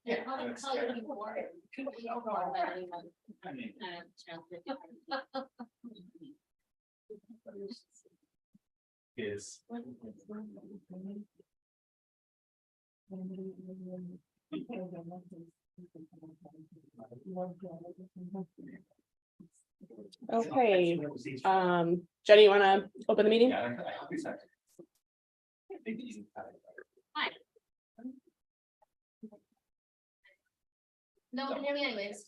Yeah, I'll call you before. Is Okay, Jenny, you want to open the meeting? yeah, I'll be second. I think the easy part. Hi. No one can hear me anyways.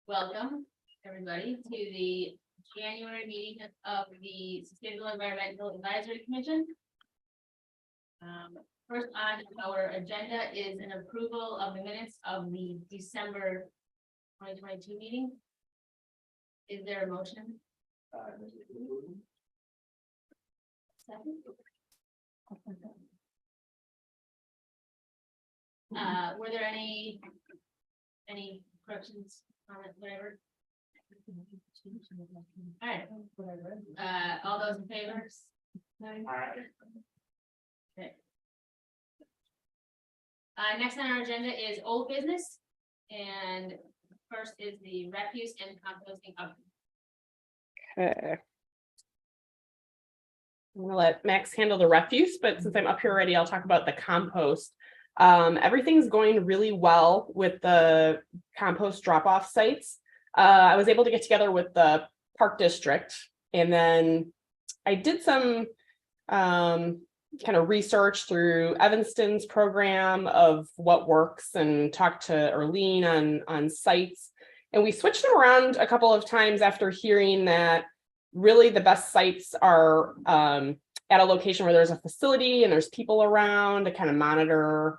Welcome, everybody, to the January meeting of the Sustainable Environmental Advisory Commission. First on our agenda is an approval of the minutes of the December 2022 meeting. Is there a motion? Second? Were there any corrections, comments, whatever? All right. All those in favor? Okay. Next on our agenda is old business, and first is the refuse and composting up. Okay. I'm gonna let Max handle the refuse, but since I'm up here already, I'll talk about the compost. Everything's going really well with the compost drop-off sites. I was able to get together with the park district, and then I did some kind of research through Evanston's program of what works and talked to Erlene on sites. And we switched them around a couple of times after hearing that really the best sites are at a location where there's a facility and there's people around to kind of monitor,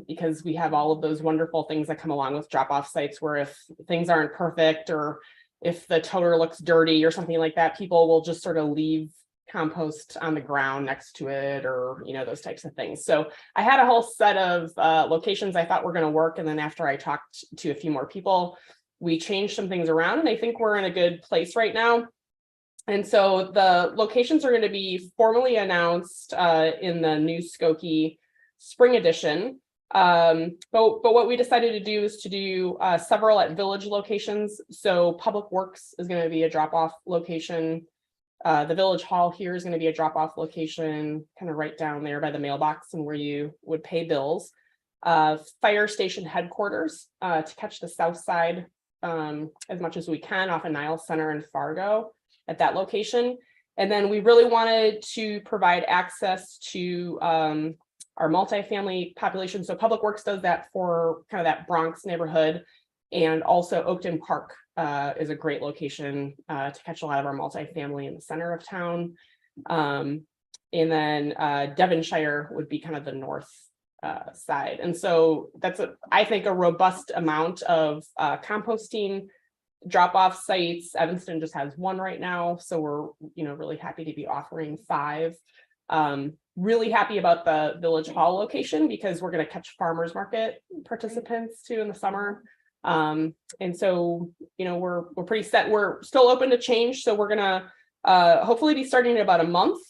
because we have all of those wonderful things that come along with drop-off sites where if things aren't perfect or if the toter looks dirty or something like that, people will just sort of leave compost on the ground next to it, or those types of things. So I had a whole set of locations I thought were going to work, and then after I talked to a few more people, we changed some things around, and I think we're in a good place right now. And so the locations are going to be formally announced in the new Skokie spring edition. But what we decided to do is to do several at village locations. So Public Works is going to be a drop-off location. The village hall here is going to be a drop-off location, kind of right down there by the mailbox and where you would pay bills. Fire station headquarters to catch the south side as much as we can off of Niles Center in Fargo at that location. And then we really wanted to provide access to our multifamily population. So Public Works does that for kind of that Bronx neighborhood. And also Oakton Park is a great location to catch a lot of our multifamily in the center of town. And then Devonshire would be kind of the north side. And so that's, I think, a robust amount of composting drop-off sites. Evanston just has one right now. So we're, really happy to be offering 5. Really happy about the Village Hall location because we're going to catch farmers market participants too in the summer. And so, we're pretty set. We're still open to change. So we're gonna hopefully be starting in about a month.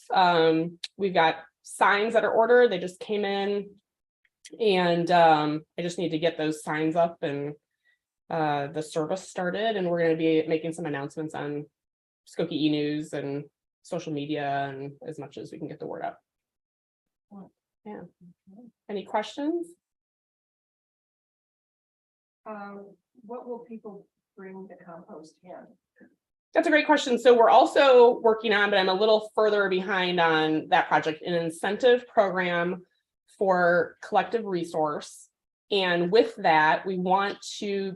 We've got signs that are ordered. They just came in, and I just need to get those signs up and the service started. And we're going to be making some announcements on Skokie e-news and social media and as much as we can get the word out. Yeah. Any questions? What will people bring the compost in? That's a great question. So we're also working on, but I'm a little further behind on that project, an incentive program for collective resource. And with that, we want to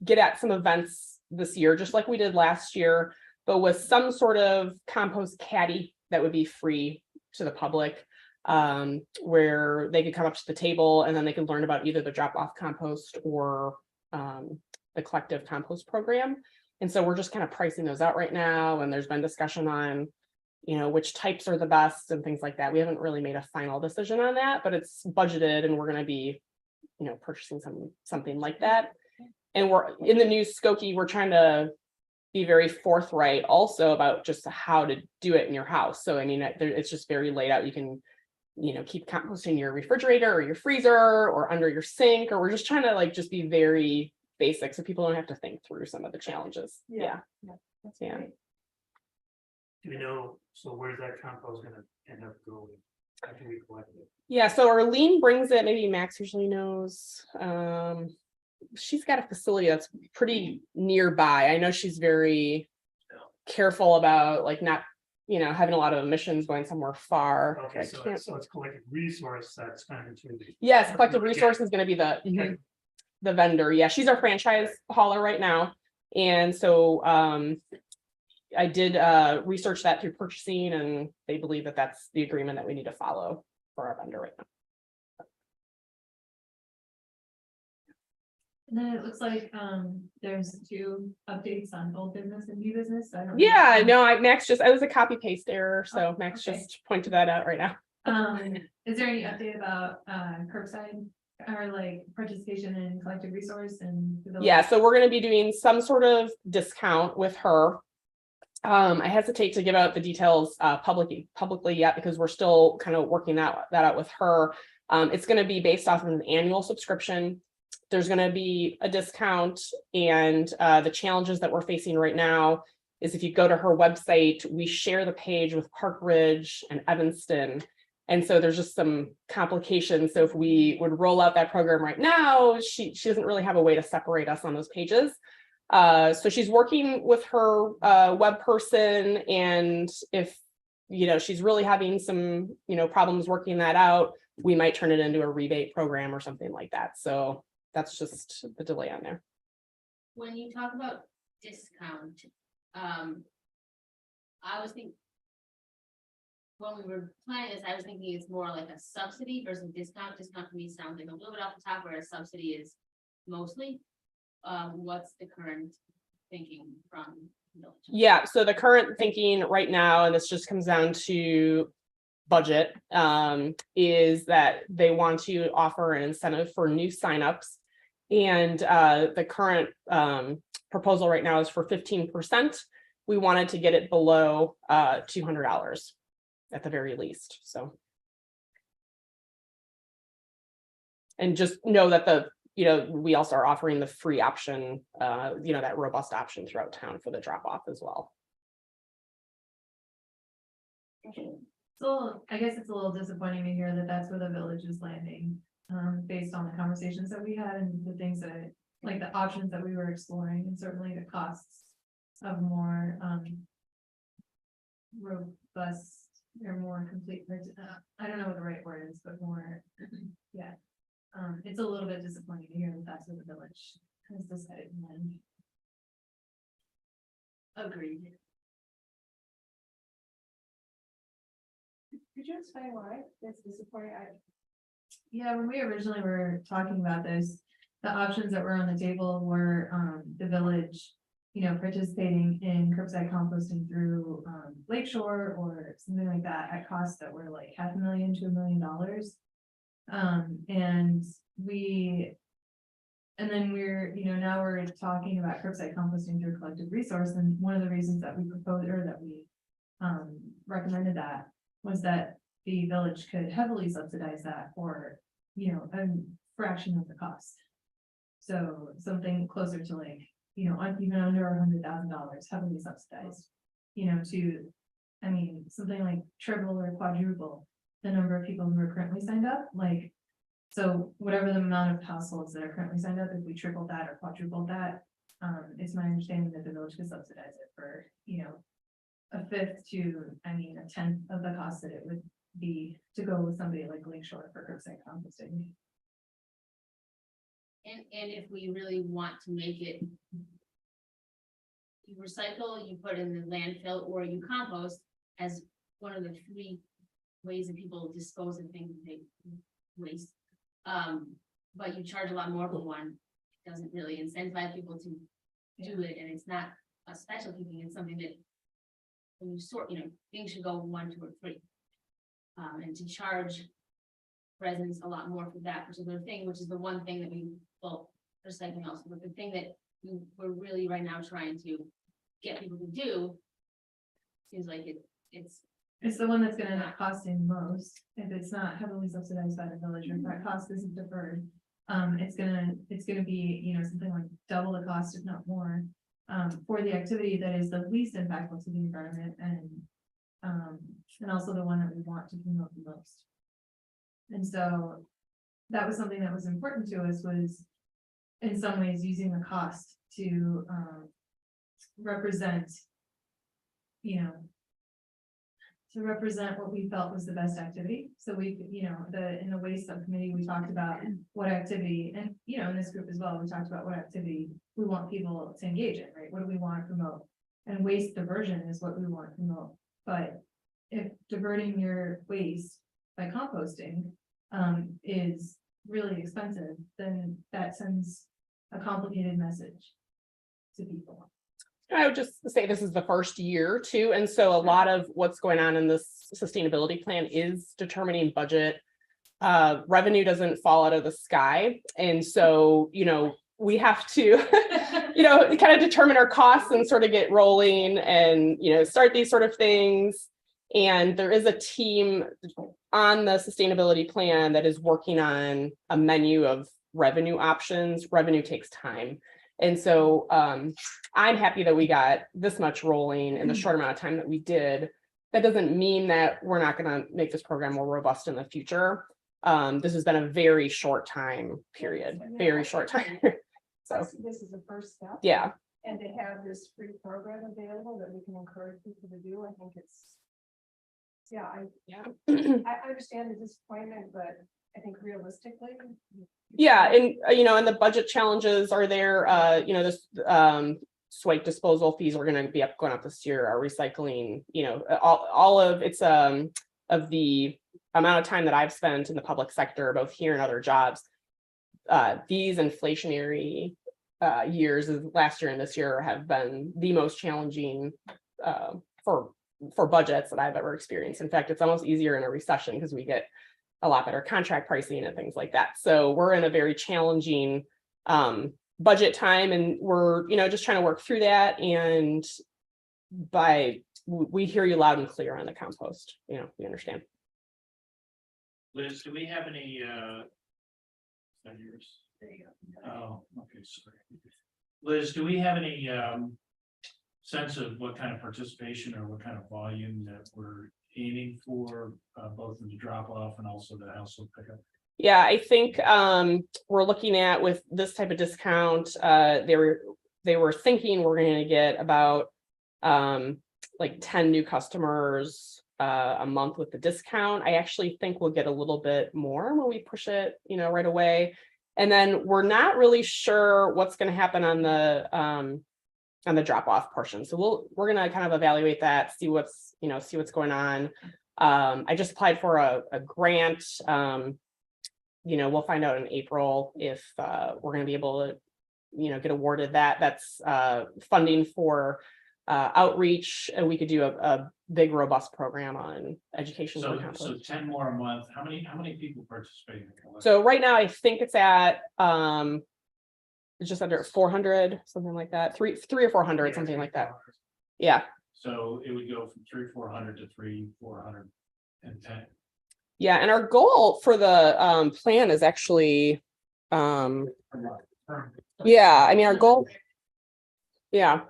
get at some events this year, just like we did last year, but with some sort of compost caddy that would be free to the public, where they could come up to the table and then they could learn about either the drop-off compost or the collective compost program. And so we're just kind of pricing those out right now. And there's been discussion on, which types are the best and things like that. We haven't really made a final decision on that, but it's budgeted and we're going to be, purchasing something like that. And we're in the new Skokie, we're trying to be very forthright also about just how to do it in your house. So, I mean, it's just very laid out. You can, keep composting your refrigerator or your freezer or under your sink, or we're just trying to like just be very basic so people don't have to think through some of the challenges. Yeah. Yeah. That's Yeah. great. Do we know, so where's that compost gonna end up going? After we collect it? Yeah, so Arlene brings it, maybe Max usually knows. She's got a facility that's pretty nearby. I know she's very careful about like not, having a lot of emissions going somewhere far. Okay, I so can't- it's collective resource that's kind of into the. Yes, Collective Okay. Resource is gonna be the vendor. Yeah, she's our franchise hauler right now. And so I did research that through purchasing, and they believe that that's the agreement that we need to follow for our vendor right now. And then it looks like there's 2 updates on old business and new business. I don't know. Yeah, no, I was a copy paste error, so Max okay. just pointed that out right now. Is there any update about curbside or like participation in collective resource and? Yeah, so we're gonna be doing some sort of discount with her. I hesitate to give out the details publicly yet because we're still kind of working that out with her. It's gonna be based off of an annual subscription. There's gonna be a discount, and the challenges that we're facing right now is if you go to her website, we share the page with Park Ridge and Evanston. And so there's just some complications. So if we would roll out that program right now, she doesn't really have a way to separate us on those pages. So she's working with her web person, and if she's really having some problems working that out, we might turn it into a rebate program or something like that. So that's just the delay on there. When you talk about discount, I was thinking. When we were planning this, I was thinking it's more like a subsidy versus discount. Discount to me sounds like a little bit off the top, where a subsidy is mostly. What's the current thinking from the village? Yeah, so the current thinking right now, and this just comes down to budget, is that they want to offer an incentive for new signups. And the current proposal right now is for 15%. We wanted to get it below $200 at the very least, so. And just know that we also are offering the free option, that robust option throughout town for the drop off as well. So I guess it's a little disappointing to hear that that's where the village is landing, based on the conversations that we had and the things that, like the options that we were exploring, and certainly the costs of more robust or more complete, I don't know what the right word is, but more, yeah. It's a little bit disappointing to hear that that's where the village has decided to land. Agreed. Could you explain why that's disappointing? Yeah, when we originally were talking about this, the options that were on the table were the village, participating in curbside composting through Lakeshore or something like that at costs that were like $500,000 to $1 million. And then we're, now we're talking about curbside composting through collective resource. And one of the reasons that we proposed, or that we recommended, that was that the village could heavily subsidize that for, a fraction of the cost. So something closer to like, even under $100,000 heavily subsidized, something like triple or quadruple the number of people who are currently signed up. Like, so whatever the amount of households that are currently signed up, if we tripled that or quadrupled that, it's my understanding that the village could subsidize it for, a fifth to, a tenth of the cost that it would be to go with somebody like Lakeshore for curbside composting. And if we really want to make it. You recycle, you put in the landfill, or you compost as one of the 3 ways that people dispose of things they waste. But you charge a lot more for one. It doesn't really incentivize people to do it, and it's not a specialty thing. It's something that when you sort, things should go 1, 2, or 3. And to charge residents a lot more for that particular thing, which is the one thing that recycling also, but the thing that we're really right now trying to get people to do, seems like it's It's the one that's gonna end up costing most, if it's not heavily subsidized by the village, or if that cost isn't deferred. It's gonna be, you know, something like double the cost, if not more, for the activity that is the least impactful to the environment and also the one that we want to promote the most. And so that was something that was important to us, was in some ways using the cost to represent, you know, to represent what we felt was the best activity. So we, you know, in the waste subcommittee, we talked about what activity, and, you know, in this group as well, we talked about what activity we want people to engage in, right? What do we want to promote? And waste diversion is what we want to promote. But if diverting your waste by composting is really expensive, then that sends a complicated message to people. I would just say this is the first year too, and so a lot of what's going on in this sustainability plan is determining budget. Revenue doesn't fall out of the sky, and so, you know, we have to, you know, kind of determine our costs and sort of get rolling and, you know, start these sort of things. And there is a team on the sustainability plan that is working on a menu of revenue options. Revenue takes time. And so I'm happy that we got this much rolling in the short amount of time that we did. That doesn't mean that we're not going to make this program more robust in the future. This has been a very short time period, very short time. So This is the first step. yeah, And to have this free program available that we can encourage people to do, I think it's. Yeah, I understand the disappointment, but I think realistically. yeah, and you know, and the budget challenges are there. You know, this swipe disposal fees are going to be going up this year. Our recycling, you know, all of it's of the amount of time that I've spent in the public sector, both here and other jobs. These inflationary years, last year and this year, have been the most challenging for budgets that I've ever experienced. In fact, it's almost easier in a recession because we get a lot better contract pricing and things like that. So we're in a very challenging budget time, and we're, you know, just trying to work through that. And we hear you loud and clear on the compost. You know, we understand. Liz, do we have any oh, okay, sorry. Liz, do we have any sense of what kind of participation or what kind of volume that we're aiming for, both in the drop off and also the household pickup? Yeah, I think we're looking at, with this type of discount, they were thinking we're going to get about like 10 new customers a month with the discount. I actually think we'll get a little bit more when we push it, you know, right away. And then we're not really sure what's going to happen on the drop off portion. So we're going to kind of evaluate that, see what's going on. I just applied for a grant. You know, we'll find out in April if we're going to be able to, you know, get awarded that. That's funding for outreach, and we could do a big robust program on education. So 10 more a month. How many people participate? So right now I think it's at just under 400, something like that, three or 400, something like that. Yeah. So it would go from 300-400 to 300-410. Yeah, and our goal for the plan is actually yeah, I mean, our goal. Yeah.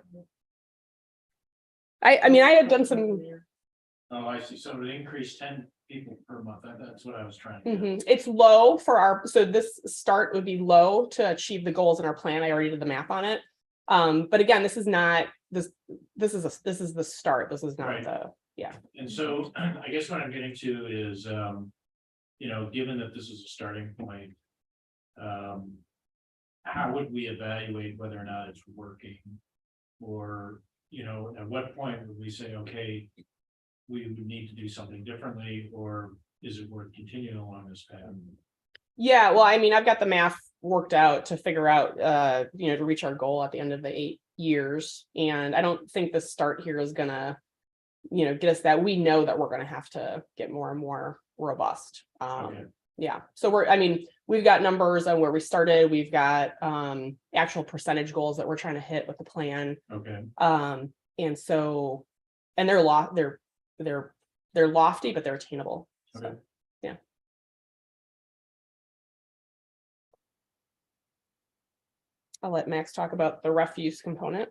I mean, I had done some. Oh, I see. So it would increase 10 people per month. That's what I was trying to do. It's low for so this start would be low to achieve the goals in our plan. I already did the math on it. But again, this is not this is the start. This is not Right. Yeah. And so I guess what I'm getting to is, you know, given that this is a starting point, how would we evaluate whether or not it's working? Or, you know, at what point would we say, okay, we would need to do something differently, or is it worth continuing along this path? Yeah, well, I mean, I've got the math worked out to figure out, you know, to reach our goal at the end of the 8 years. And I don't think the start here is gonna, you know, get us that. We know that we're gonna have to get more and more robust. Okay. Yeah, so I mean, we've got numbers on where we started. We've got actual percentage goals that we're trying to hit with the plan. Okay. And so, and they're they're lofty, but they're attainable. So, Okay. yeah. I'll let Max talk about the refuse component.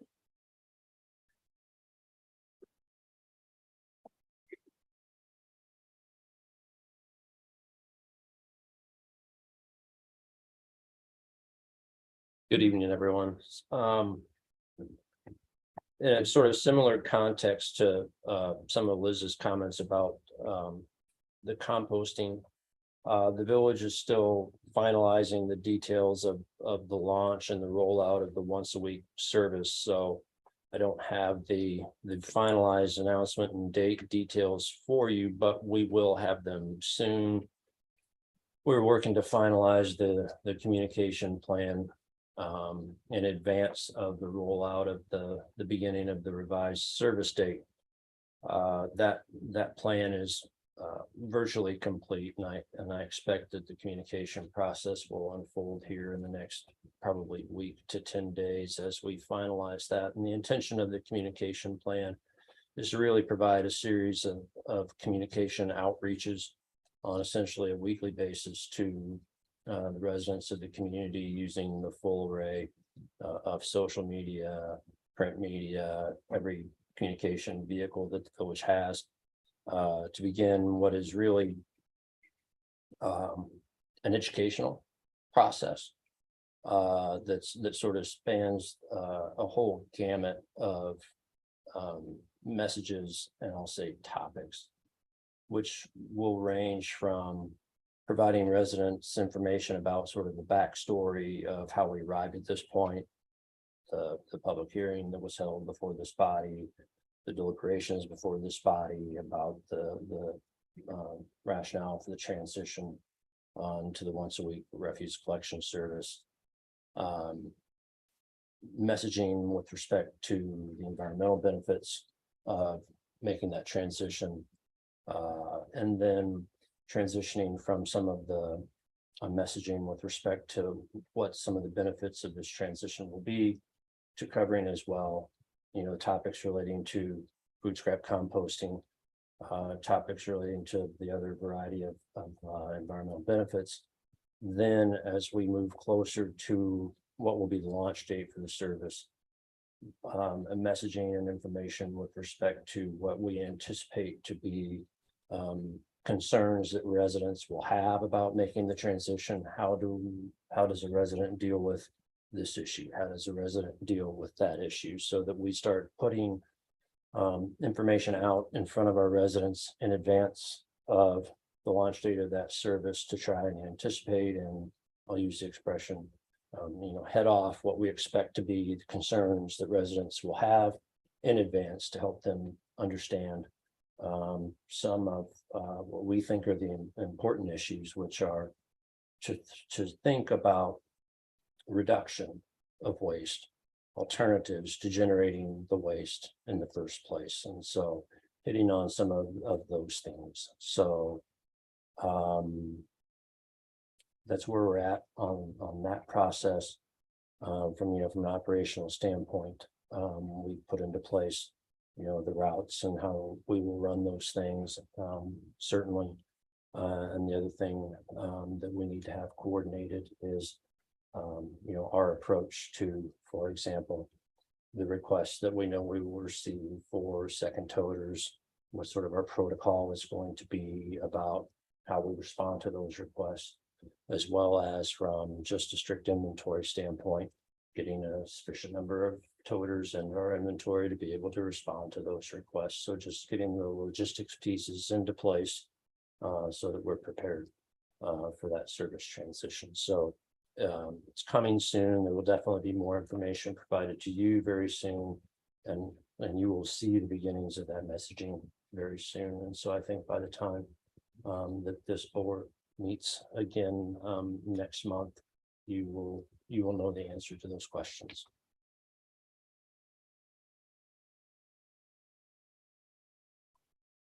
Good evening, everyone. In a sort of similar context to some of Liz's comments about the composting. The village is still finalizing the details of the launch and the rollout of the once a week service, so I don't have the finalized announcement and date details for you, but we will have them soon. We're working to finalize the communication plan in advance of the rollout of the beginning of the revised service date. That plan is virtually complete, and I expect that the communication process will unfold here in the next probably week to 10 days as we finalize that. And the intention of the communication plan is to really provide a series of communication outreaches on essentially a weekly basis to the residents of the community, using the full array of social media, print media, every communication vehicle that the village has, to begin what is really an educational process that sort of spans a whole gamut of messages, and I'll say topics, which will range from providing residents information about sort of the backstory of how we arrived at this point, the public hearing that was held before this body, the deliberations before this body about the rationale for the transition to the once a week refuse collection service. Messaging with respect to the environmental benefits of making that transition, and then transitioning from some of the messaging with respect to what some of the benefits of this transition will be, to covering as well, topics relating to food scrap composting, topics relating to the other variety of environmental benefits. Then as we move closer to what will be the launch date for the service, and messaging and information with respect to what we anticipate to be concerns that residents will have about making the transition. How does a resident deal with this issue? How does a resident deal with that issue? So that we start putting information out in front of our residents in advance of the launch date of that service, to try and anticipate, and I'll use the expression, head off what we expect to be the concerns that residents will have in advance, to help them understand some of what we think are the important issues, which are to think about reduction of waste, alternatives to generating the waste in the first place. And so hitting on some of those things. So that's where we're at on that process. From an operational standpoint, we put into place the routes and how we will run those things, certainly. And the other thing that we need to have coordinated is our approach to, for example, the requests that we know we will receive for second toters, what sort of our protocol is going to be about how we respond to those requests, as well as from just a strict inventory standpoint, getting a sufficient number of toters in our inventory to be able to respond to those requests. So just getting the logistics pieces into place so that we're prepared for that service transition. So it's coming soon. There will definitely be more information provided to you very soon, and you will see the beginnings of that messaging very soon. And so I think by the time that this board meets again next month, you will know the answer to those questions.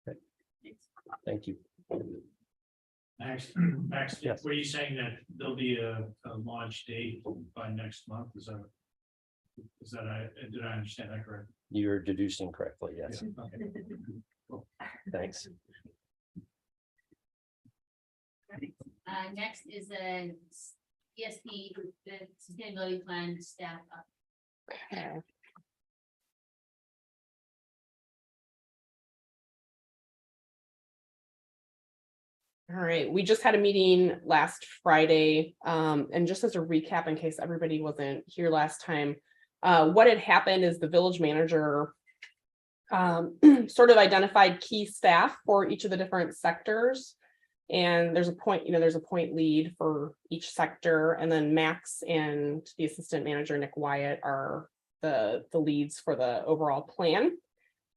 Okay. Thank you. Max, Yes. were you saying that there'll be a launch date by next month? Did I understand that correctly? You're deducing correctly, yes. Okay. Thanks. Next is a ESP, the sustainability plan staff up. All right, we just had a meeting last Friday, and just as a recap, in case everybody wasn't here last time, what had happened is the village manager sort of identified key staff for each of the different sectors. And there's a point, there's a point lead for each sector, and then Max and the assistant manager, Nick Wyatt, are the leads for the overall plan.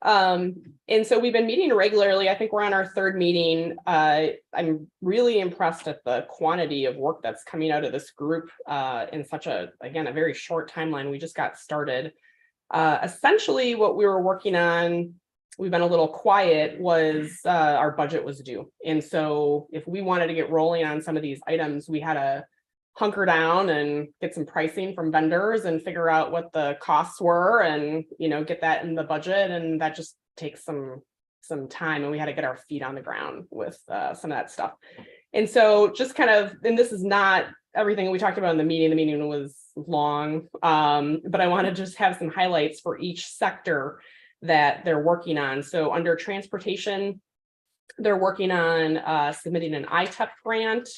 And so we've been meeting regularly. I think we're on our third meeting. I'm really impressed at the quantity of work that's coming out of this group in such a very short timeline. We just got started. Essentially what we were working on, we've been a little quiet, was our budget was due. And so if we wanted to get rolling on some of these items, we had to hunker down and get some pricing from vendors and figure out what the costs were and, get that in the budget. And that just takes some time, and we had to get our feet on the ground with some of that stuff. And so just kind of, and this is not everything we talked about in the meeting was long, but I want to just have some highlights for each sector that they're working on. So under transportation, they're working on submitting an ITEP grant.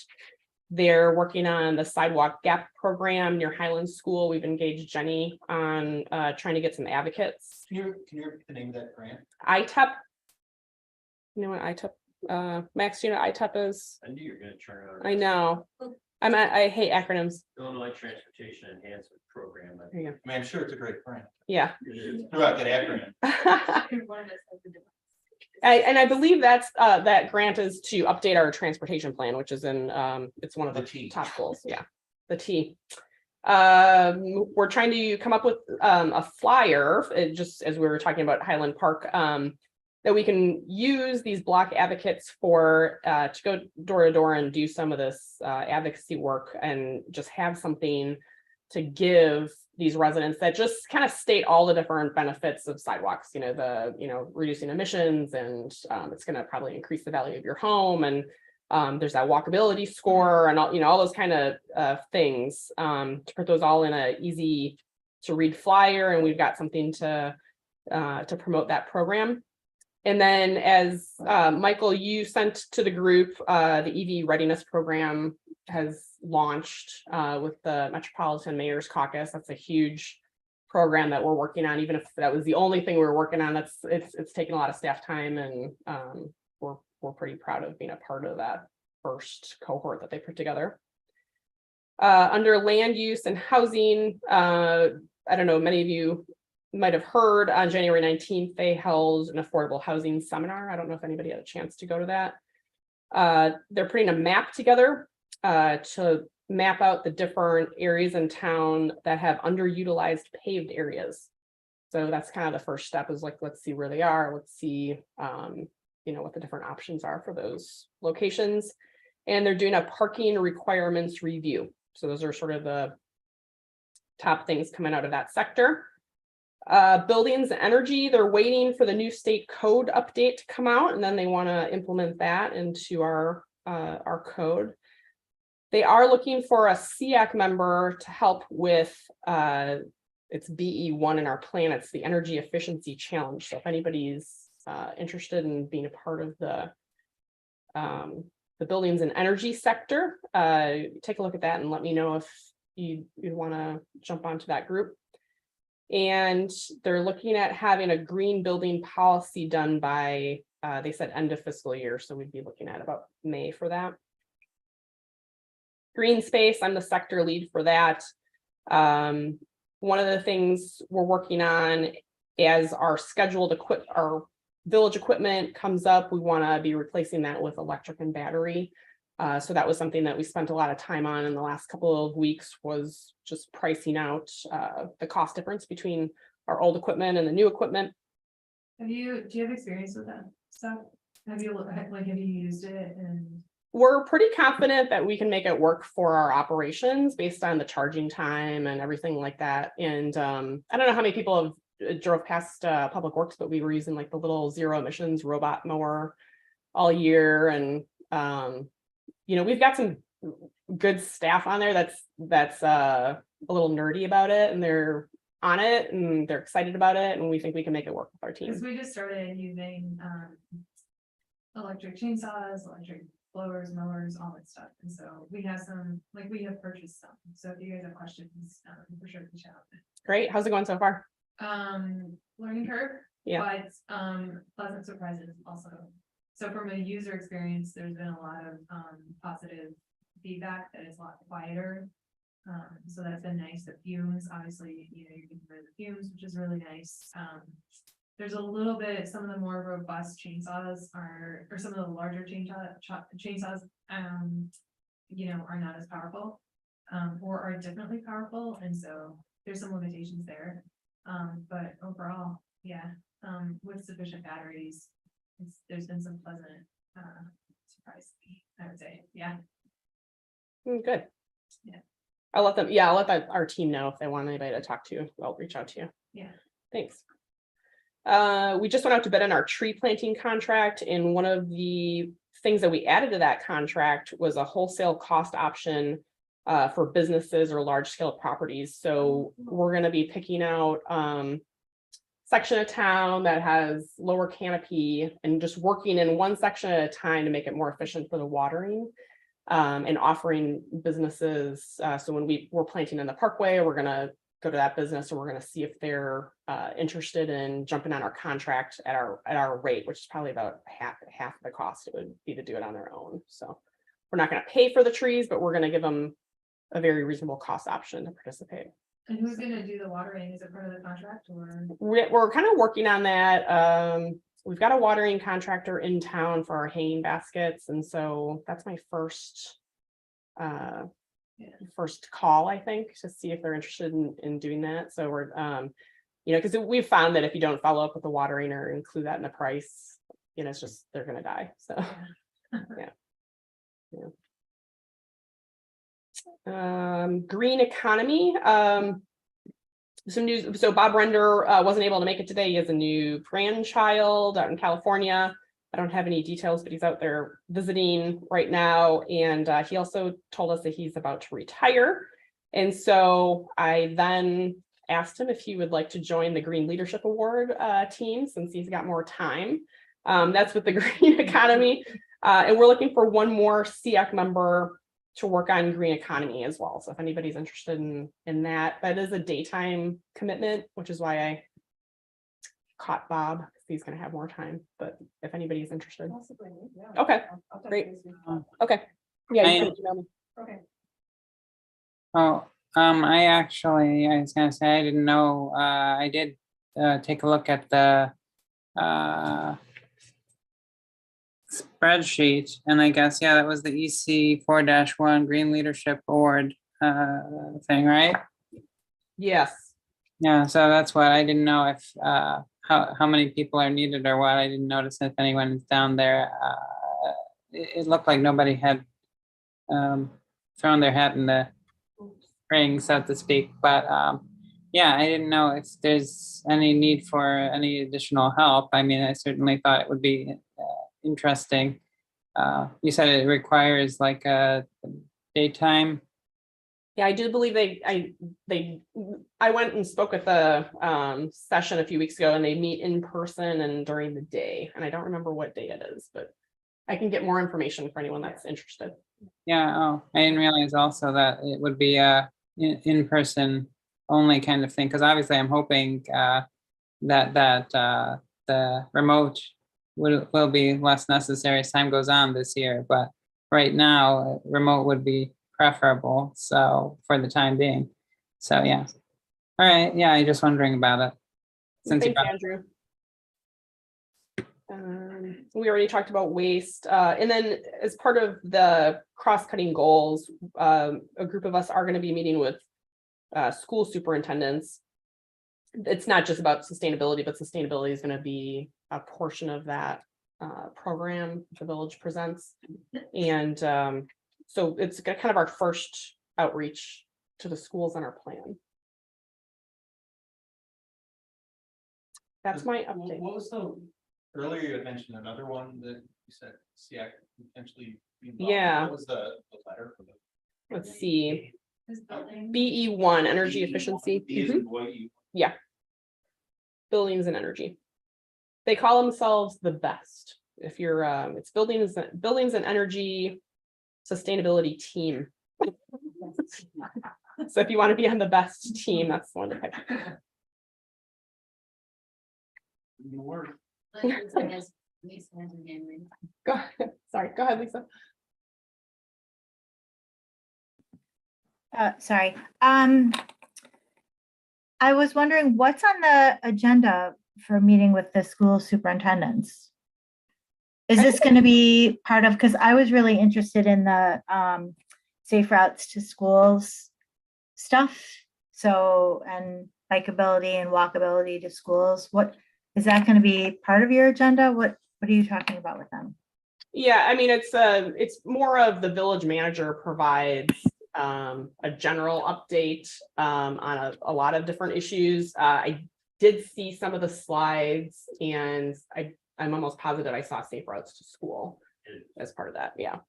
They're working on the sidewalk gap program near Highland School. We've engaged Jenny on trying to get some advocates. Can you repeat the name of that grant? ITEP. You know what ITEP, Max, you know what ITEP is? I knew you were gonna turn it on. I know. I hate acronyms. Illinois Transportation Enhancement Program. There you go. I mean, I'm sure it's a great grant. Yeah. Throughout that acronym. One of us has a different. And I believe that's that grant is to update our transportation plan, which is in it's one of the The T. top goals. Yeah, the T. We're trying to come up with a flyer, just as we were talking about Highland Park, that we can use these block advocates for to go door to door and do some of this advocacy work, and just have something to give these residents that just kind of state all the different benefits of sidewalks, reducing emissions, and it's going to probably increase the value of your home. And there's that walkability score and all those kind of things, to put those all in a easy to read flyer. And we've got something to promote that program. And then as Michael, you sent to the group, the EV readiness program has launched with the Metropolitan Mayor's Caucus. That's a huge program that we're working on. Even if that was the only thing we were working on, it's taken a lot of staff time, and we're pretty proud of being a part of that first cohort that they put together. Under land use and housing, I don't know, many of you might have heard on January 19th, they held an affordable housing seminar. I don't know if anybody had a chance to go to that. They're putting a map together to map out the different areas in town that have underutilized paved areas. So that's kind of the first step, is like, let's see where they are. Let's see, what the different options are for those locations. And they're doing a parking requirements review. So those are sort of the top things coming out of that sector. Buildings and energy, they're waiting for the new state code update to come out, and then they want to implement that into our code. They are looking for a SEAC member to help with it's BE1 in our plan. It's the energy efficiency challenge. So if anybody's interested in being a part of the buildings and energy sector, take a look at that and let me know if you'd want to jump onto that group. And they're looking at having a green building policy done by, they said end of fiscal year. So we'd be looking at about May for that. Green space, I'm the sector lead for that. One of the things we're working on as our our village equipment comes up, we want to be replacing that with electric and battery. So that was something that we spent a lot of time on in the last couple of weeks, was just pricing out the cost difference between our old equipment and the new equipment. Do you have experience with that stuff? Have you used it? And We're pretty confident that we can make it work for our operations based on the charging time and everything like that. And I don't know how many people have drove past Public Works, but we were using like the little zero emissions robot mower all year, and we've got some good staff on there that's a little nerdy about it, and they're on it and they're excited about it, and we think we can make it work with our Because team. we just started using electric chainsaws, electric blowers, mowers, all that stuff. And so we have some, like, we have purchased some. So if you guys have questions, for sure reach out. Great. How's it going so far? Learning curve. Yeah. But pleasant surprises also. So from a user experience, there's been a lot of positive feedback that it's a lot quieter. So that's been nice. The fumes, obviously, you can hear the fumes, which is really nice. There's a little bit, some of the more robust chainsaws or some of the larger chainsaws, are not as powerful. Or are differently powerful, and so there's some limitations there. But overall, yeah, with sufficient batteries, there's been some pleasant surprise, I would say, yeah. Good. Yeah. I'll let our team know if they want anybody to talk to. I'll reach out to you. Yeah. Thanks. We just went out to bid on our tree planting contract, and one of the things that we added to that contract was a wholesale cost option for businesses or large scale properties. So we're going to be picking out section of town that has lower canopy and just working in one section at a time to make it more efficient for the watering. And offering businesses. So when we're planting in the parkway, we're going to go to that business and we're going to see if they're interested in jumping on our contract at our rate, which is probably about half the cost it would be to do it on their own. So we're not going to pay for the trees, but we're going to give them a very reasonable cost option to participate. And who's gonna do the watering? Is it part of the contract or? We're kind of working on that. We've got a watering contractor in town for our hanging baskets, and so that's my first call, I think, to see if they're interested in doing that. So we're because we've found that if you don't follow up with the watering or include that in the price, it's just they're gonna die. So yeah. Green economy. Some news. So Bob Render wasn't able to make it today. He has a new grandchild out in California. I don't have any details, but he's out there visiting right now. And he also told us that he's about to retire. And so I then asked him if he would like to join the Green Leadership Award team since he's got more time. That's with the green economy. And we're looking for one more SEAC member to work on green economy as well. So if anybody's interested in that is a daytime commitment, which is why I caught Bob, because he's going to have more time. But if anybody's interested. Possibly, yeah. Okay, I'll touch great. base with you. Okay. Yeah, you I- can email me. Okay. Oh, I was gonna say, I didn't know, I did, take a look at the, spreadsheet, and I guess, yeah, that was the EC 4-1 Green Leadership Award, thing, right? Yes. Yeah, so that's what, I didn't know if, how many people are needed or what, I didn't notice if anyone is down there. It looked like nobody had, thrown their hat in the ring, so to speak, but yeah, I didn't know if there's any need for any additional help. I mean, I certainly thought it would be interesting. You said it requires like a daytime. Yeah, I do believe I went and spoke at the session a few weeks ago, and they meet in person and during the day, and I don't remember what day it is, but I can get more information for anyone that's interested. Yeah, oh, I didn't realize also that it would be in person only kind of thing, because obviously I'm hoping that the remote will be less necessary as time goes on this year, but right now remote would be preferable, so for the time being. So yeah. All right, yeah, I just wondering about it. Since you Thanks, brought- Andrew. We already talked about waste, and then as part of the cross-cutting goals, a group of us are going to be meeting with school superintendents. It's not just about sustainability, but sustainability is going to be a portion of that program the village presents. And so it's kind of our first outreach to the schools on our plan. That's my update. What was earlier you had mentioned another one that You said SEAC potentially. be involved. Yeah. What was the letter for the? Let's see, This building. BE1, energy efficiency. B as Mhm. in boy, you- Buildings and energy. They call themselves the best. If you're, it's buildings and energy sustainability team. So if you want to be on the best team, that's the one to pick. More. Lisa has her hand raised. Go ahead. Sorry, go ahead, Lisa. Sorry. I was wondering what's on the agenda for meeting with the school superintendents? Is this going to be part of, because I was really interested in the safe routes to schools stuff. So, and bikeability and walkability to schools. What, is that going to be part of your agenda? What are you talking about with them? Yeah, I mean, it's more of the village manager provides a general update on a lot of different issues. I did see some of the slides and I'm almost positive I saw safe routes to school as part of that, yeah.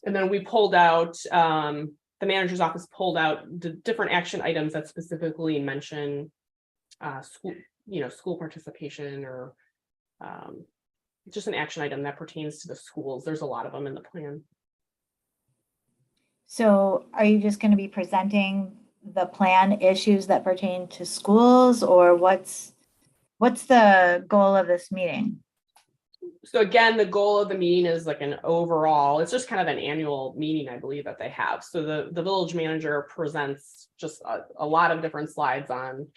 And then we pulled out, the manager's office pulled out the different action items that specifically mention school, school participation or just an action item that pertains to the schools. There's a lot of them in the plan. So are you just going to be presenting the plan issues that pertain to schools, or what's the goal of this meeting? So again, the goal of the meeting is like an overall, it's just kind of an annual meeting, I believe, that they have. So the village manager presents just a lot of different slides on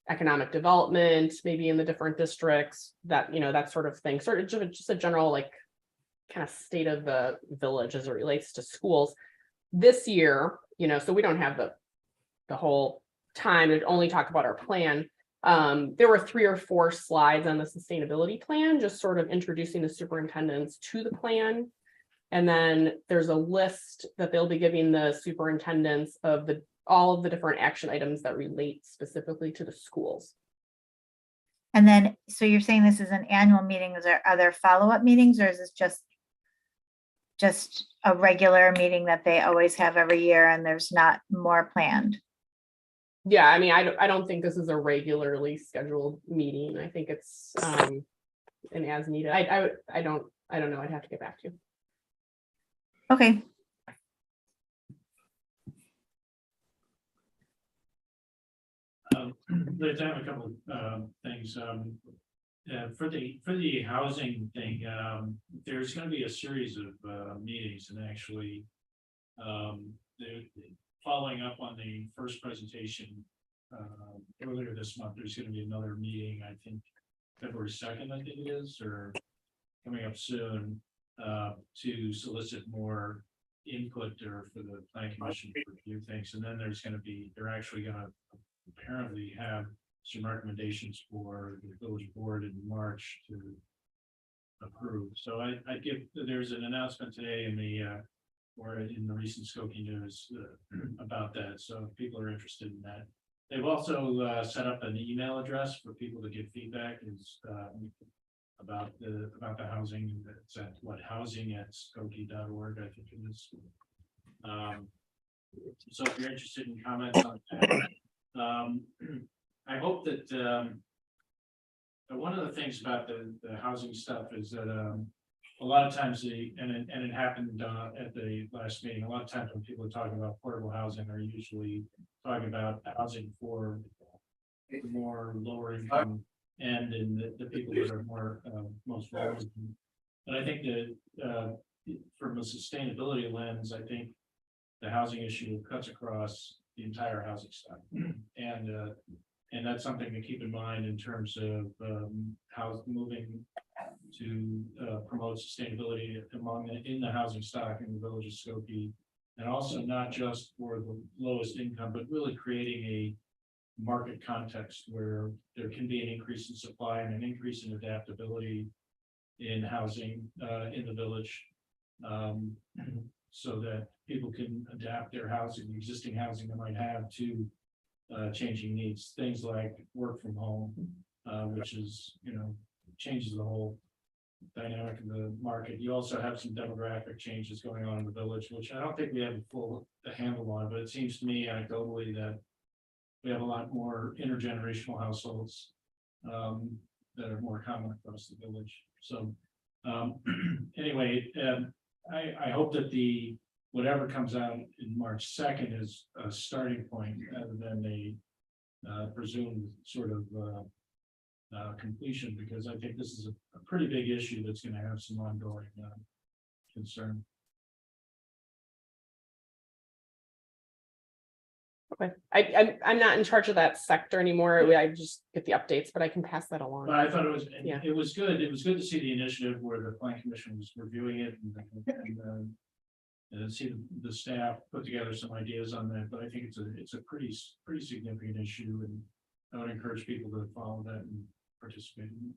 economic development, maybe in the different districts, that, that sort of thing, sort of just a general like kind of state of the village as it relates to schools. This year, so we don't have the whole time to only talk about our plan. There were 3 or 4 slides on the sustainability plan, just sort of introducing the superintendents to the plan. And then there's a list that they'll be giving the superintendents of all of the different action items that relate specifically to the schools. And then, so you're saying this is an annual meeting, are there follow-up meetings, or is this just a regular meeting that they always have every year and there's not more planned? Yeah, I mean, I don't think this is a regularly scheduled meeting. I think it's an as needed. I don't know. I'd have to get back to you. Okay. Liz, I have a couple of things. For the housing thing, there's going to be a series of meetings, and actually, following up on the first presentation earlier this month, there's going to be another meeting. I think February 2nd, I think it is, or coming up soon, to solicit more input or for the planning commission for a few things. And then they're actually going to apparently have some recommendations for the village board in March to approve. So there's an announcement today in the recent Skokie news about that. So if people are interested in that, they've also set up an email address for people to give feedback about the housing. It's at housing@skokie.org, I think it is. So if you're interested in comments on that, I hope that one of the things about the housing stuff is that a lot of times and it happened at the last meeting, a lot of times when people are talking about affordable housing, they're usually talking about housing for the more lower income and the people that are more most vulnerable. But I think that from a sustainability lens, I think the housing issue cuts across the entire housing stock, and that's something to keep in mind in terms of how moving to promote sustainability in the housing stock in the village of Skokie, and also not just for the lowest income, but really creating a market context where there can be an increase in supply and an increase in adaptability in housing in the village, so that people can adapt their housing, existing housing they might have, to changing needs. Things like work from home, which is changes the whole dynamic of the market. You also have some demographic changes going on in the village, which I don't think we have a full handle on, but it seems to me anecdotally that we have a lot more intergenerational households that are more common across the village. So anyway, I hope that whatever comes out in March 2nd is a starting point rather than a presumed sort of completion, because I think this is a pretty big issue that's going to have some ongoing concern. Okay, I'm not in charge of that sector anymore. I just get the updates, but I can pass that along. But I thought it was, Yeah. it was good. It was good to see the initiative where the plan commission was reviewing it and see the staff put together some ideas on that. But I think it's a pretty significant issue, and I would encourage people to follow that and participate in it.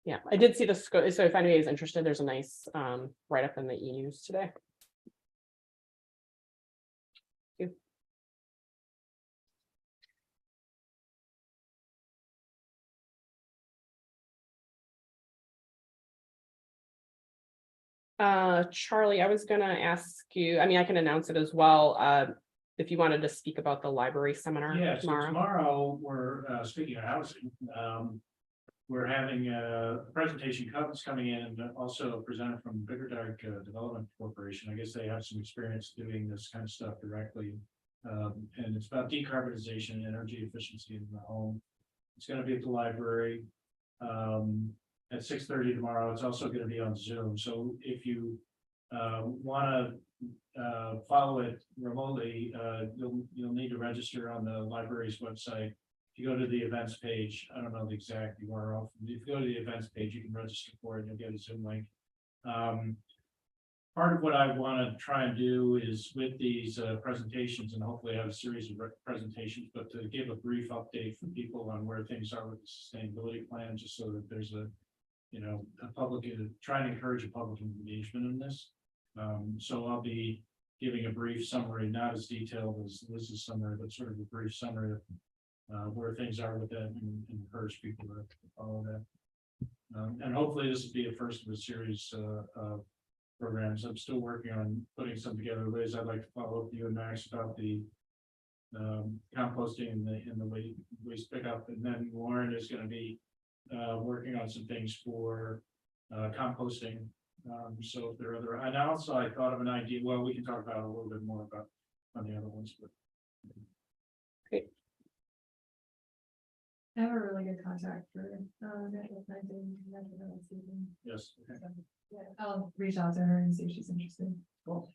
Yeah, I did see the scope. So if anybody is interested, there's a nice write-up in the e-news today. Charlie, I was gonna ask you, I mean, I can announce it as well. If you wanted to speak about the library seminar Yeah, so tomorrow. tomorrow, we're speaking of housing, we're having a presentation coming in, and also presented from Bigger Dark Development Corporation. I guess they have some experience doing this kind of stuff directly. And it's about decarbonization and energy efficiency in the home. It's gonna be at the library at 6:30 tomorrow. It's also gonna be on Zoom. So if you wanna follow it remotely, you'll need to register on the library's website. If you go to the events page, I don't know the exact URL. If you go to the events page, you can register for it and you'll get a Zoom link. Part of what I want to try and do is with these presentations, and hopefully have a series of presentations, but to give a brief update for people on where things are with the sustainability plan, just so that there's a public, trying to encourage a public engagement in this. So I'll be giving a brief summary, not as detailed as Liz's summary, but sort of a brief summary of where things are with that, and encourage people to follow that. And hopefully this will be a first of a series of programs. I'm still working on putting some together. Liz, I'd like to follow up with you and Max about the composting and the waste pickup, and then Lauren is going to be working on some things for composting. So if there are other, and also I thought of an idea. Well, we can talk about it a little bit more about on the other ones, but. I have a really good contact for Yes. Okay. yeah, I'll reach out to her and see if she's interested. Cool.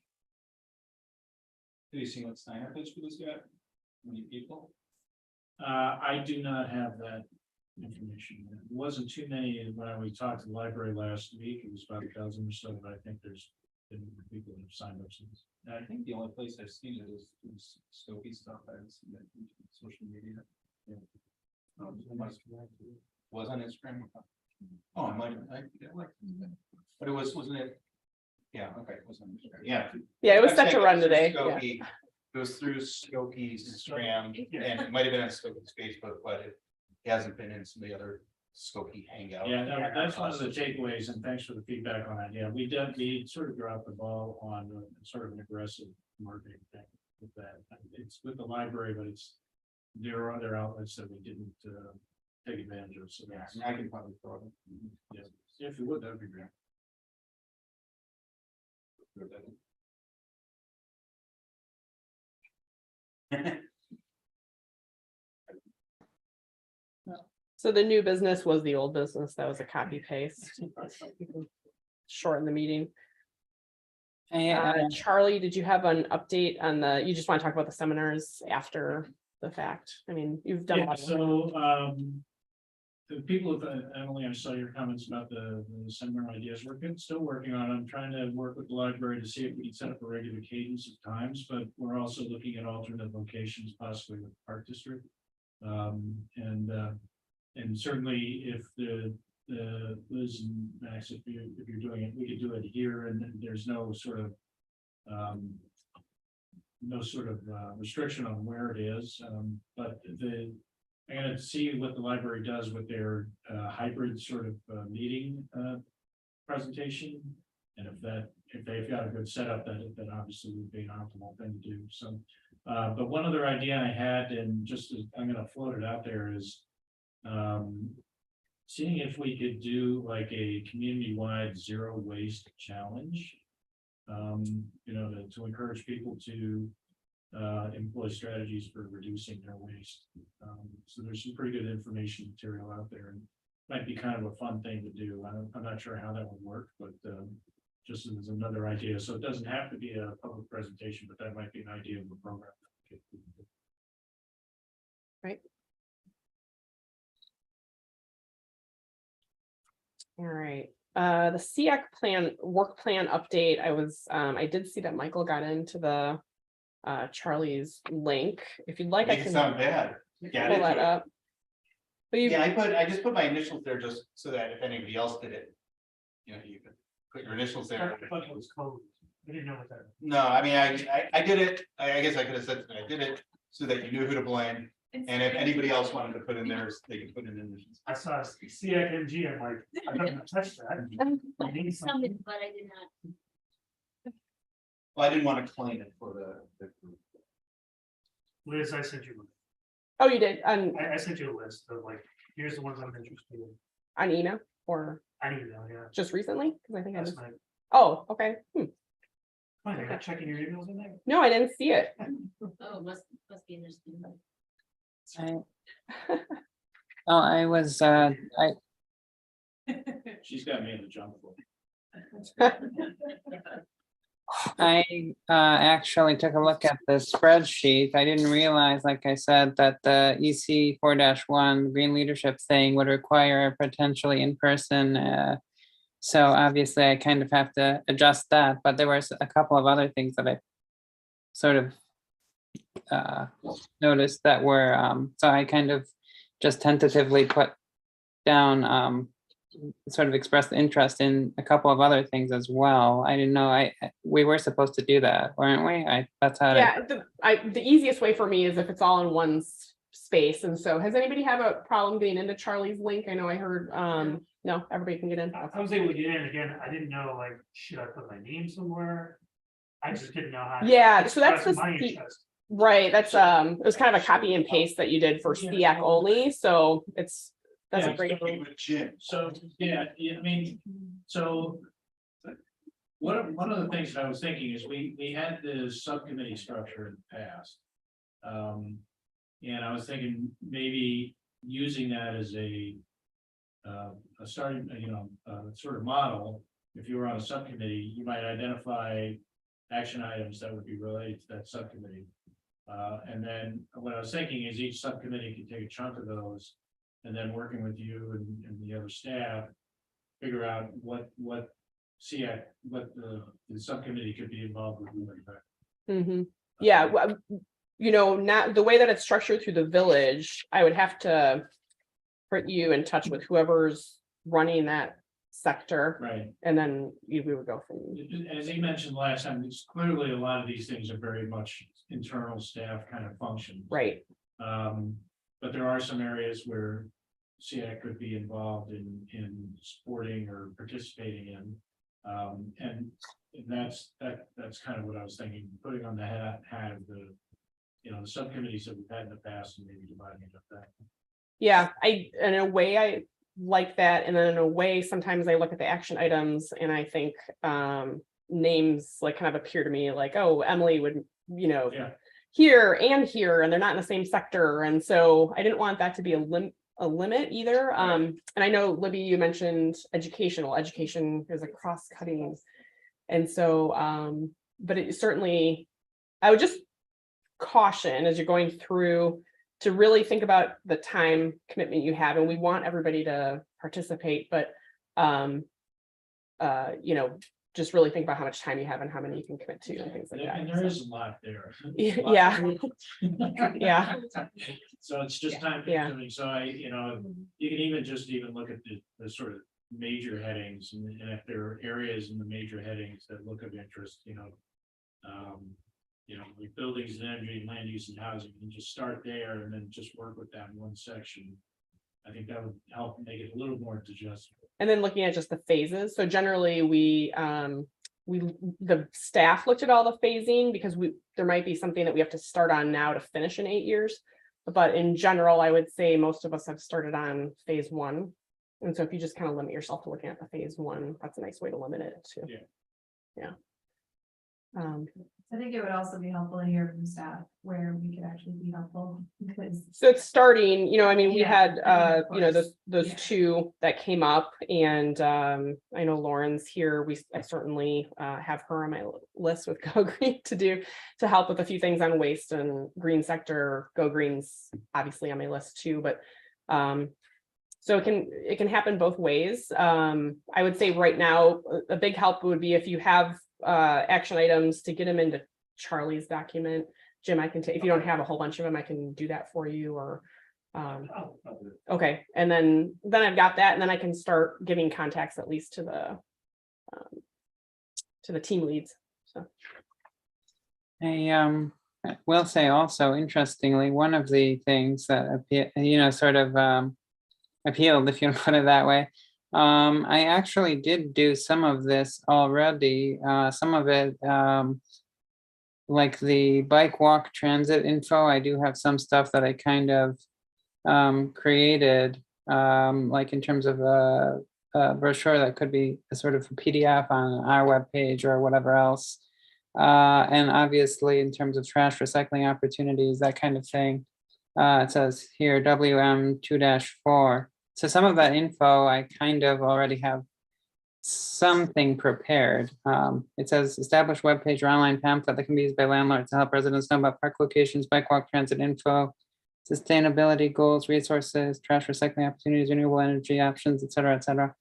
Have you seen what sign up is for this yet? Many people? I do not have that information. It wasn't too many when we talked to the library last week. It was about a dozen or so, but I think there's been people that have signed up since. I think the only place I've seen it is Skokie stuff. I haven't seen it on social media. Yeah. Was on Instagram. Oh, I might have, but it wasn't it? Yeah, okay, it was on Instagram. Yeah. Yeah, it was I set to checked, run it was through today. Yeah. Skokie. It was through Skokie's Instagram, and it might have been on Skokie's Facebook, but it hasn't been in some of the other Skokie hangout. Yeah, that's one of the takeaways, and thanks for the feedback on that. Yeah, we sort of dropped the ball on sort of an aggressive marketing thing with that. It's with the library, but there are other outlets that we didn't take advantage of. So Yeah, that's, I can probably throw it. yeah, if you would, that'd be great. So the new business was the old business. That was a copy paste. Shorten the meeting. Charlie, did you have an update on you just want to talk about the seminars after the fact? I mean, you've done a Yeah, lot. so the people of Emily, I saw your comments about the seminar ideas. We're still working on it. I'm trying to work with the library to see if we can set up a regular cadence of times, but we're also looking at alternate locations, possibly with the Park District. And certainly if the Liz and Max, if you're doing it, we could do it here, and there's no sort of restriction on where it is. But I'm gonna see what the library does with their hybrid sort of meeting presentation. And if they've got a good setup, that obviously would be an optimal thing to do, so. But one other idea I had, and just I'm gonna float it out there, is seeing if we could do like a community-wide zero waste challenge. You know, to encourage people to employ strategies for reducing their waste. So there's some pretty good information material out there, and might be kind of a fun thing to do. I'm not sure how that would work, but just as another idea. So it doesn't have to be a public presentation, but that might be an idea of a program. Right. All right. The SEAC plan, work plan update. I did see that Michael got into the Charlie's link. If you'd like, I Make it can sound bad. Get pull that into it. up. But you, Yeah, I just put my initials there just so that if anybody else did it, you know, you could put your initials I there. thought it was code. I didn't know what that. No, I mean, I did it, I guess I could have said that I did it so that you knew who to blame. And if anybody else wanted to put in theirs, they could put in initials. I saw CIMG, I'm like, I don't touch that. I need something. Something, but I did not. Well, I didn't want to claim it for the group. Liz, I sent you, oh, you did I sent you a list of like, here's the ones I'm interested in. on email or I need to know, yeah. just recently? Because I think I That's just, my, oh, okay. fine, you're not checking your emails in there. No, I didn't see it. Oh, must be interesting. I was, She's got me in the junk folder. I actually took a look at the spreadsheet. I didn't realize, like I said, that the EC 4-1 green leadership thing would require a potentially in-person. So obviously I kind of have to adjust that, but there were a couple of other things that I sort of noticed that were, so I kind of just tentatively put down, sort of expressed interest in a couple of other things as well. I didn't know we were supposed to do that, weren't we? That's how. Yeah, the easiest way for me is if it's all in one space. And so has anybody have a problem getting into Charlie's link? I know I heard, no, everybody can get in. I was able to get in again. I didn't know, like, should I put my name somewhere? I just didn't know how. Yeah, so that's express the my C- interest. Right, that's it was kind of a copy and paste that you did for SEAC only, so that's a Yeah, great. With Jim. So, yeah, I mean, so. One of the things that I was thinking is we had this subcommittee structure in the past. And I was thinking maybe using that as a starting, sort of model. If you were on a subcommittee, you might identify action items that would be related to that subcommittee. And then what I was thinking is each subcommittee could take a chunk of those, and then working with you and the other staff, figure out what SEAC, what the subcommittee could be involved with. Yeah, not the way that it's structured through the village, I would have to put you in touch with whoever's running that sector, Right. and then we would go from. As he mentioned last time, it's clearly a lot of these things are very much internal staff kind of functions. Right. But there are some areas where SEAC could be involved in supporting or participating in. And that's kind of what I was thinking, putting on the hat of the, the subcommittees that we've had in the past and maybe dividing it up that. Yeah, in a way I like that, and then in a way sometimes I look at the action items and I think names like kind of appear to me like, oh, Emily would, Yeah. here, and they're not in the same sector, and so I didn't want that to be a limit either. And I know, Libby, you mentioned education is a cross-cutting, and so but it certainly, I would just caution as you're going through to really think about the time commitment you have, and we want everybody to participate, but just really think about how much time you have and how many you can commit to and things like that. And there is a lot there. Yeah. Yeah. So it's just time consuming. So you can even look at the sort of major headings, and if there are areas in the major headings that look of interest, like buildings and energy, land use and housing, and just start there and then just work with that one section. I think that would help make it a little more digestible. And then looking at just the phases. So generally the staff looked at all the phasing because there might be something that we have to start on now to finish in 8 years. But in general, I would say most of us have started on phase 1. And so if you just kind of limit yourself to looking at the phase 1, that's a nice way to limit it too. Yeah. I think it would also be helpful to hear from staff where we could actually be helpful because. So it's starting, I mean, we Yeah, had, of course. those Yeah. 2 that came up, and I know Lauren's here. I certainly have her on my list with Go Green to help with a few things on waste and green sector. Go Green's obviously on my list too, but so it can happen both ways. I would say right now, a big help would be if you have action items to get them into Charlie's document. Jim, I can take, if you don't have a whole bunch of them, I can do that for you, or okay. And then I've got that, and then I can start giving contacts at least to the team leads. So I will say also, interestingly, one of the things that appealed, if you want to put it that way. I actually did do some of this already. Some of it, like the bike walk transit info, I do have some stuff that I kind of created, like in terms of a brochure that could be a sort of a PDF on our webpage or whatever else. And obviously in terms of trash recycling opportunities, that kind of thing. It says here WM 2-4. So some of that info I kind of already have something prepared. It says establish webpage or online pamphlet that can be used by landlords to help residents know about park locations, bike walk, transit info, sustainability goals, resources, trash recycling opportunities, renewable energy options, et cetera, et cetera.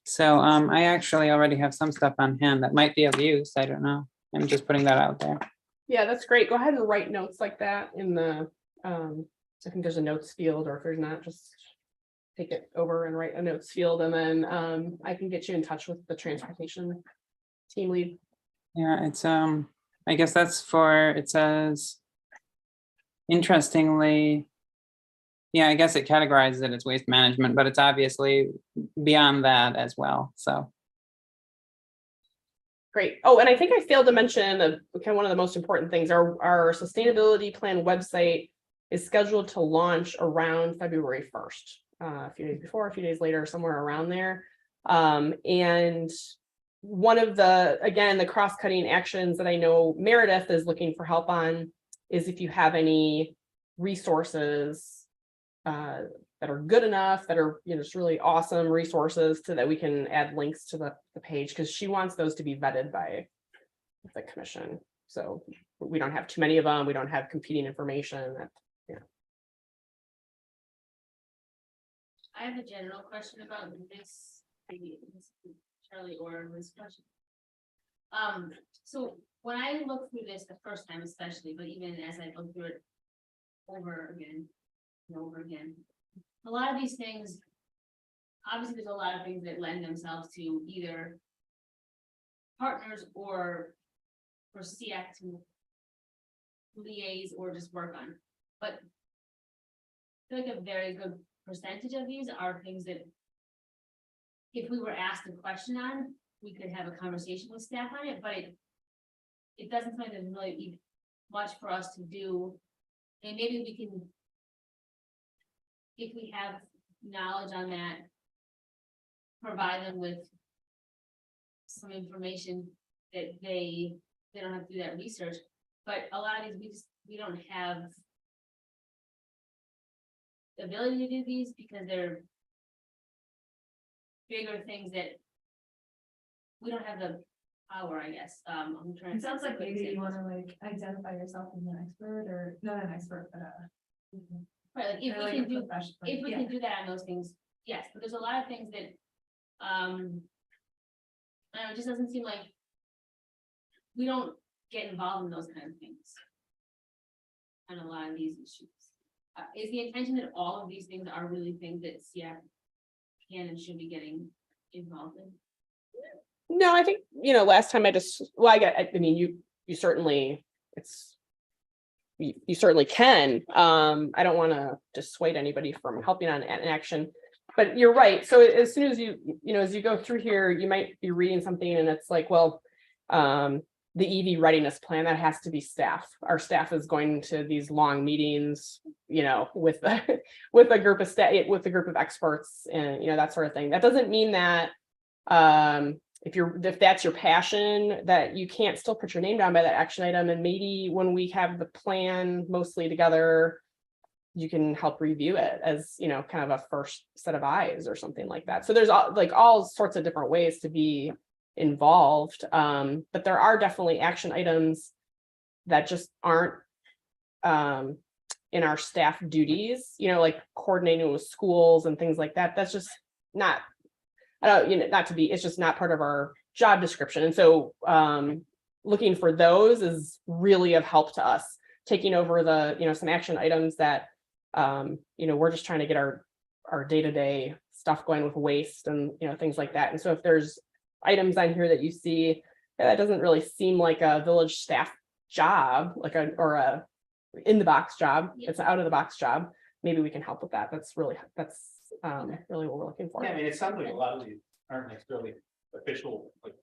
So I actually already have some stuff on hand that might be of use. I don't know. I'm just putting that out there. yeah, that's great. Go ahead and write notes like that in the, I think there's a notes field, or if there's not, just take it over and write a notes field, and then I can get you in touch with the transportation team lead. Yeah, it's I guess that's for, it says, interestingly, yeah, I guess it categorizes it as waste management, but it's obviously beyond that as well. So Great. Oh, and I think I failed to mention one of the most important things. Our sustainability plan website is scheduled to launch around February 1st. A few days before, a few days later, somewhere around there. And one of the cross-cutting actions that I know Meredith is looking for help on is if you have any resources that are good enough, that are just really awesome resources, so that we can add links to the page, because she wants those to be vetted by the commission. So we don't have too many of them. We don't have competing information. I have a general question about this, maybe this is Charlie or this question. So when I look through this the first time especially, but even as I go through it over again and over again, a lot of these things, obviously there's a lot of things that lend themselves to either partners or for SEAC to liaise or just work on, but I feel like a very good percentage of these are things that if we were asked a question on, we could have a conversation with staff on it, but it doesn't seem like there's really much for us to do. And maybe we can, if we have knowledge on that, provide them with some information that they don't have to do that research. But a lot of these we don't have the ability to do these because they're bigger things that we don't have the power, I guess. I'm trying. It sounds like maybe you want to like identify yourself as an expert, or not an expert, but right, like if or we like can a do, professional. if we Yeah. can do that on those things, yes. But there's a lot of things that, I don't know, it just doesn't seem like we don't get involved in those kind of things on a lot of these issues. Is the intention that all of these things are really things that SEAC can and should be getting involved in? No, I think, last time I mean, you certainly, it's. You certainly can. I don't want to dissuade anybody from helping on an action. But you're right. So as soon as you know, as you go through here, you might be reading something and it's like, well, the EV readiness plan, that has to be staff. Our staff is going to these long meetings, you know, with with a group of staff, with a group of experts and, you know, that sort of thing. That doesn't mean that if that's your passion, that you can't still put your name down by that action item. And maybe when we have the plan mostly together, you can help review it as, you know, kind of a first set of eyes or something like that. So there's all sorts of different ways to be involved. But there are definitely action items that just aren't in our staff duties, you know, like coordinating with schools and things like that. That's just not, I don't, you know, it's just not part of our job description. And so looking for those is really of help to us, taking over the, you know, some action items that you know, we're just trying to get our day-to-day stuff going with waste and, you know, things like that. And so if there's items on here that you see that doesn't really seem like a village staff job, like a in the box job, it's an out of the box job, maybe we can help with that. That's really what we're looking for. Yeah, I mean, it sounds like a lot of these aren't necessarily official, like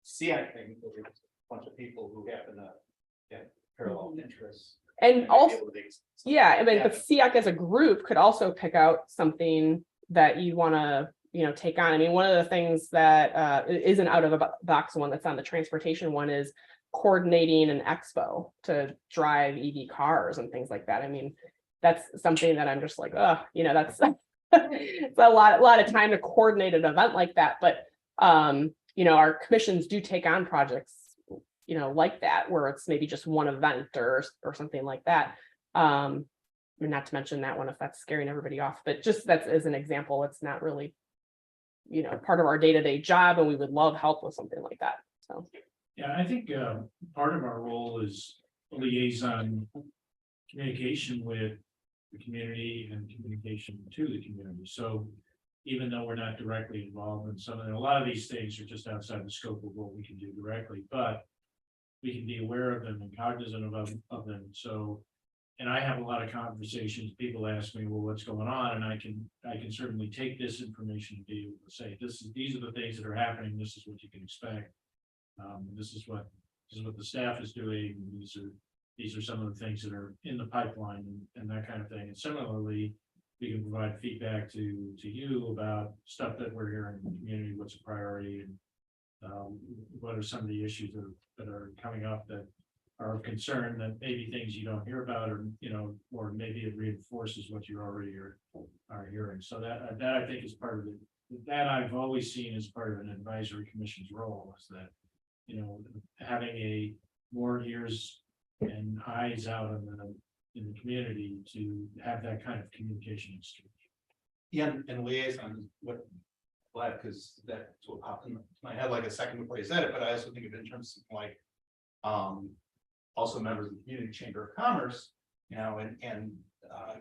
SEAC things, but it's a bunch of people who happen to get parallel interests. And also, yeah, I mean, Yeah. but SEAC as a group could also pick out something that you want to, you know, take on. I mean, one of the things that isn't out of the box one that's on the transportation one is coordinating an expo to drive EV cars and things like that. I mean, that's something that I'm just like, oh, you know, that's it's a lot of time to coordinate an event like that. But you know, our commissions do take on projects, you know, like that, where it's maybe just one event or something like that. And not to mention that one, if that's scaring everybody off, but just that's as an example, it's not really, you know, part of our day-to-day job, and we would love help with something like that. So Yeah, I think part of our role is liaison communication with the community and communication to the community. So even though we're not directly involved in some of them, a lot of these things are just outside the scope of what we can do directly, but we can be aware of them and cognizant of them. So, and I have a lot of conversations, people ask me, well, what's going on? And I can certainly take this information and be able to say, these are the things that are happening. This is what you can expect. This is what the staff is doing. These are some of the things that are in the pipeline and that kind of thing. And similarly, we can provide feedback to you about stuff that we're hearing in the community, what's a priority, and what are some of the issues that are coming up that are of concern, that maybe things you don't hear about, or, you know, or maybe it reinforces what you already are hearing. So that I think is part of it. That I've always seen as part of an advisory commission's role, is that, you know, having a more ears and eyes out in the community to have that kind of communication exchange. Yeah, and liaison, what, glad, because that's what popped in my head like a second before you said it, but I also think of it in terms of like, also members of the community chamber of commerce, you know, and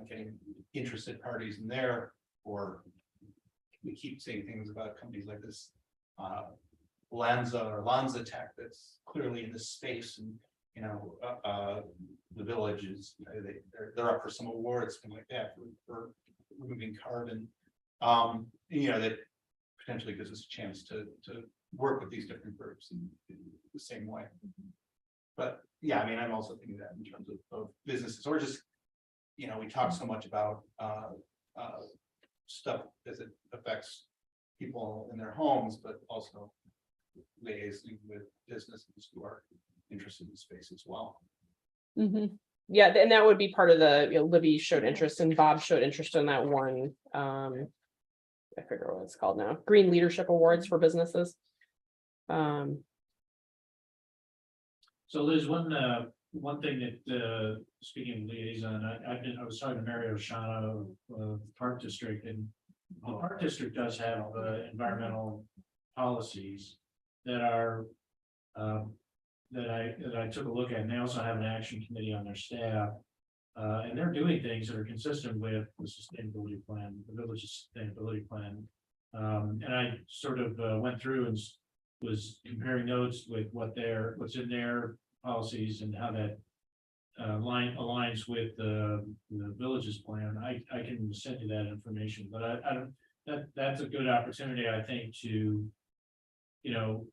getting interested parties in there, or we keep saying things about companies like this, Lanza or Lanza Tech, that's clearly in this space, and you know, the village is, they're up for some awards, things like that, for removing carbon. You know, that potentially gives us a chance to work with these different groups in the same way. But yeah, I mean, I'm also thinking that in terms of businesses, or just, you know, we talk so much about stuff as it affects people in their homes, but also liaising with businesses who are interested in the space as well. mm-hmm. Yeah, and that would be part of the, you know, Libby showed interest and Bob showed interest in that one. I forget what it's called now, Green Leadership Awards for businesses. So there's one thing that speaking of liaison, I was talking to Mary Oshana of Park District, and the Park District does have environmental policies that are that I took a look at, and they also have an action committee on their staff. And they're doing things that are consistent with the sustainability plan, the village's sustainability plan. And I sort of went through and was comparing notes with what's in their policies and how that aligns with the village's plan, I can send you that information, but I don't, that's a good opportunity, I think, to, you know,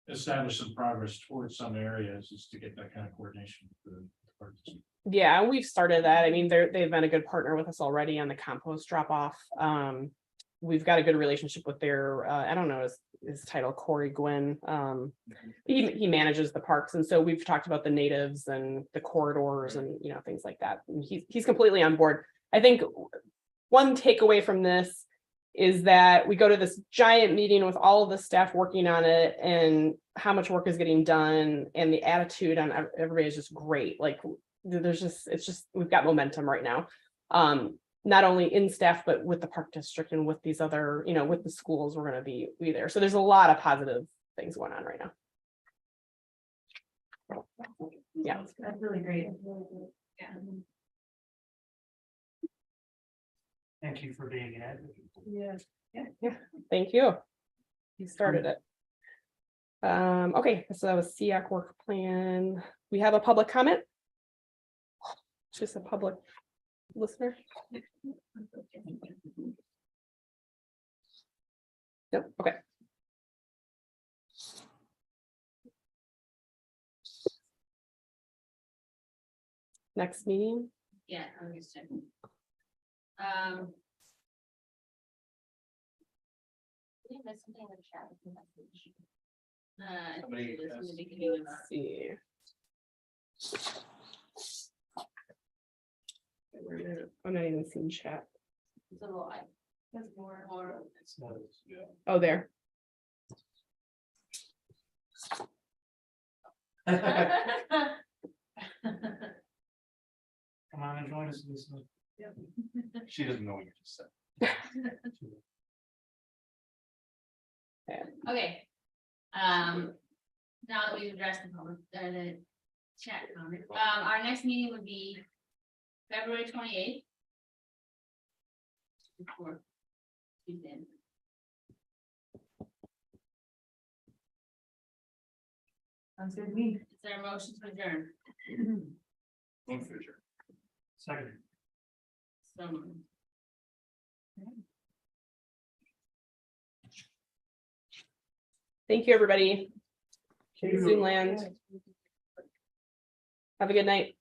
establish some progress towards some areas, is to get that kind of coordination with the departments. Yeah, we've started that. I mean, they've been a good partner with us already on the compost drop off. We've got a good relationship with their, I don't know his title, Corey Gwynn. He manages the parks. And so we've talked about the natives and the corridors and, you know, things like that. And he's completely on board. I think one takeaway from this is that we go to this giant meeting with all of the staff working on it and how much work is getting done, and the attitude on everybody is just great. Like we've got momentum right now. Not only in staff, but with the park district and with these other, you know, with the schools, we're going to be there. So there's a lot of positive things going on right now. Yeah. That's really great. Yeah. Thank you for being an advocate. Yeah. Thank you. You started it. Okay, so that was SEAC work plan. We have a public comment. Just a public listener. Nope, okay. Next meeting. Yeah, I'm just checking. Yeah, there's something in the chat. Somebody This in the asked- beginning of Let's see. I'm not even seeing chat. the live. That's more. It's not, yeah. Oh, there. Come on and join us. Lisa. She doesn't know what you just said. Okay. Now that we've addressed the public, the chat comment, our next meeting would be February 28th. Before Tuesday. Sounds good to me. Is there a motion to adjourn? Move future. Second. So moved. Thank you, everybody. Thank you. Zoom land. Have a good night.